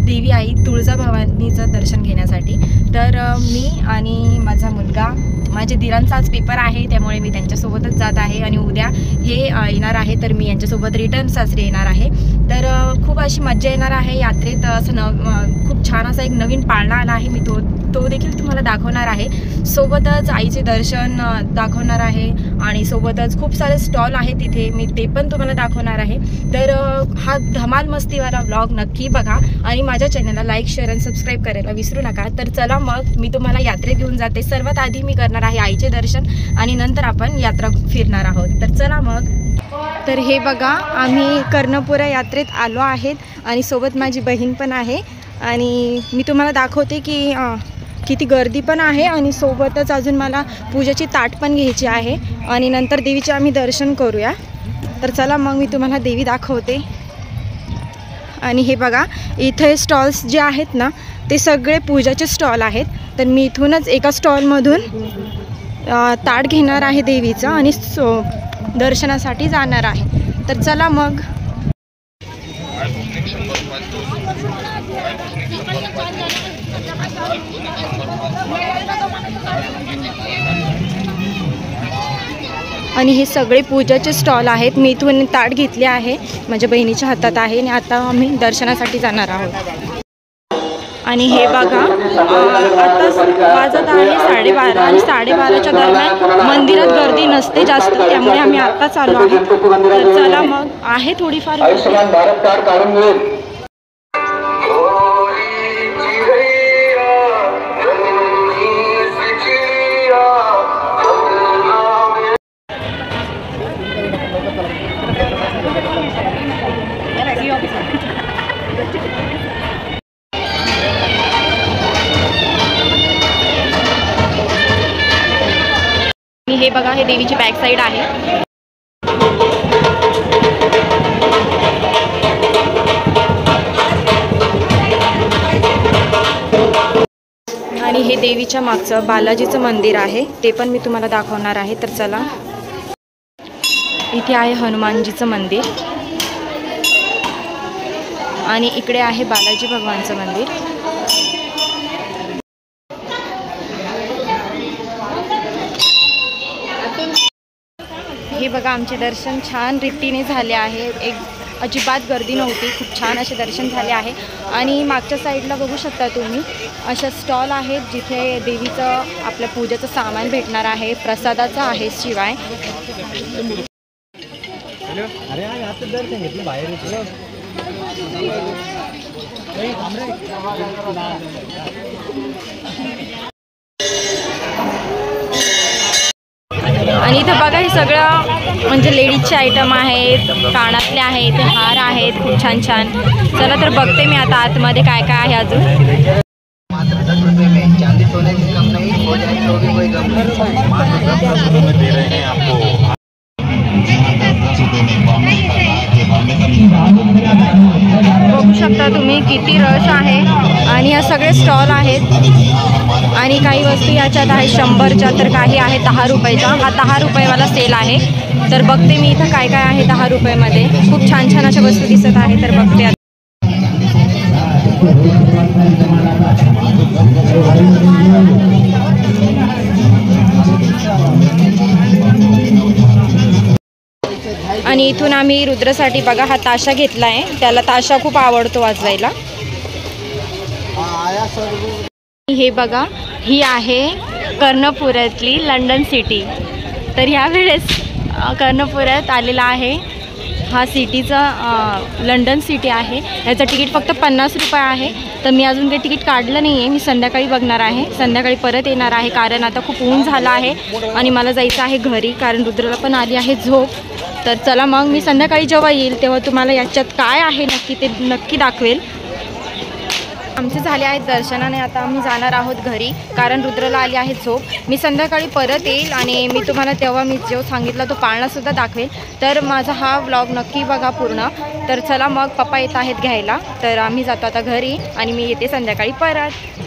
देवी आई तुळजाभवानीचं दर्शन घेण्यासाठी। तर मी आणि माझा मुलगा, माझे दिरांचा आज पेपर आहे त्यामुळे मी त्यांच्यासोबतच जात आहे आणि उद्या हे येणार आहे, तर मी यांच्यासोबत रिटर्न सासरी येणार आहे। तर खूप अशी मज्जा येणार आहे यात्रेत। असं खूप छान असा एक नवीन पाळणा आला आहे, मी तो देखील तुम्हाला दाखवणार आहे। सोबतच आईचे दर्शन दाखवणार आहे आणि सोबतच खूप सारे स्टॉल आहेत तिथे, मी ते पण तुम्हाला दाखवणार आहे। तर हा धमाल मस्तीवाला व्लॉग नक्की बघा आणि माझ्या चॅनलला लाईक, शेअर आणि सबस्क्राईब करायला विसरू नका। तर चला मग मी तुम्हाला यात्रेत घेऊन जाते। सर्वात आधी मी करणार आहे आईचे दर्शन आणि नंतर आपण यात्रा फिरणार आहोत। तर चला मग। तर हे बघा, आम्ही कर्णपुरा यात्रेत आलो आहेत आणि सोबत माझी बहीण पण आहे आणि मी तुम्हाला दाखवते की किती गर्दी पण आहे आणि सोबतच अजून मला पूजेची ताट पण घ्यायची आहे आणि नंतर देवीचे आम्ही दर्शन करूया। तर चला मग मी तुम्हाला देवी दाखवते। आणि हे बघा, इथे स्टॉल्स जे आहेत ना ते सगळे पूजाचे स्टॉल आहेत। तर मी इथूनच एका स्टॉलमधून ताट घेणार आहे देवीचं आणि दर्शनासाठी जाणार आहे। तर चला मग। आणि हे सगळे पूजाचे स्टॉल आहेत। मी इथून ताट घेतले आहे, माझ्या बहिणीच्या हातात आहे आणि आता आम्ही दर्शनासाठी जाणार आहोत। आणि हे बघा, आता वाजत आहे 12:30 आणि 12:30च्या दरम्यान मंदिरात गर्दी नसते जास्त, त्यामुळे आम्ही आत्ताच आलो आहे। तर चला मग, आहे थोडीफार हे बघा, हे देवीची बॅक साईड आहे। आणि हे देवीच्या मागचं बालाजीचं मंदिर आहे, ते पण मी तुम्हाला दाखवणार आहे। तर चला, इथे आहे हनुमानजीचं मंदिर आणि इकडे आहे बालाजी भगवानचं मंदिर। हे बघा, आमचे दर्शन छान रीतीने झाले आहे, एक अजिबात गर्दी नव्हती, खूप छान असे दर्शन झाले आहे। आणि मागच्या साईडला बघू शकता तुम्ही अशा स्टॉल आहेत जिथे देवीचं आपल्या पूजेचं सामान भेटणार आहे, प्रसादाचं आहे शिवाय। आणि इथं बघा, हे सगळं म्हणजे लेडीजचे आयटम आहेत, कानातले आहेत, हार आहेत, खूप छान छान। चला तर बघते मी आता आतमध्ये काय काय आहे अजून। बघू शकता तुम्ही किती रश आहे आणि या सगळे स्टॉल आहेत आणि काही वस्तू याच्यात आहे 100च्या, तर काही आहे 10 रुपयाचा। हा 10 रुपयेवाला सेल आहे। तर बघते मी इथं काय काय आहे 10 रुपयामध्ये, खूप छान छान अशा वस्तू दिसत आहे। तर बघते। आणि इथून आम्ही रुद्रसाठी बघा हा ताशा घेतला आहे, त्याला ताशा खूप आवडतो वाजवायला। हे बघा, ही आहे कर्णपुऱ्यातली लंडन सिटी। तर ह्यावेळेस कर्णपुऱ्यात आलेला आहे हा सिटीचा लंडन सिटी आहे। याचं तिकीट फक्त 50 रुपये आहे। तर मी अजून काही तिकीट काढलं नाही आहे, मी संध्याकाळी बघणार आहे, संध्याकाळी परत येणार आहे, कारण आता खूप ऊन झालं आहे आणि मला जायचं आहे घरी, कारण रुद्रला पण आली आहे झोप। तर चला मग, मी संध्याकाळी जेव्हा येईल तेव्हा तुम्हाला याच्यात काय आहे नक्की ते नक्की दाखवेल। आमचे झाले आहेत दर्शनाने, आता आम्ही जाणार आहोत घरी, कारण रुद्रला आली आहे झोप। मी संध्याकाळी परत येईल आणि मी तुम्हाला तेव्हा मी जो सांगितला तो पाळणासुद्धा दाखवेल। तर माझा हा व्लॉग नक्की बघा पूर्ण। तर चला मग, पप्पा येत आहेत घ्यायला, तर आम्ही जातो आता घरी आणि मी येते संध्याकाळी परत।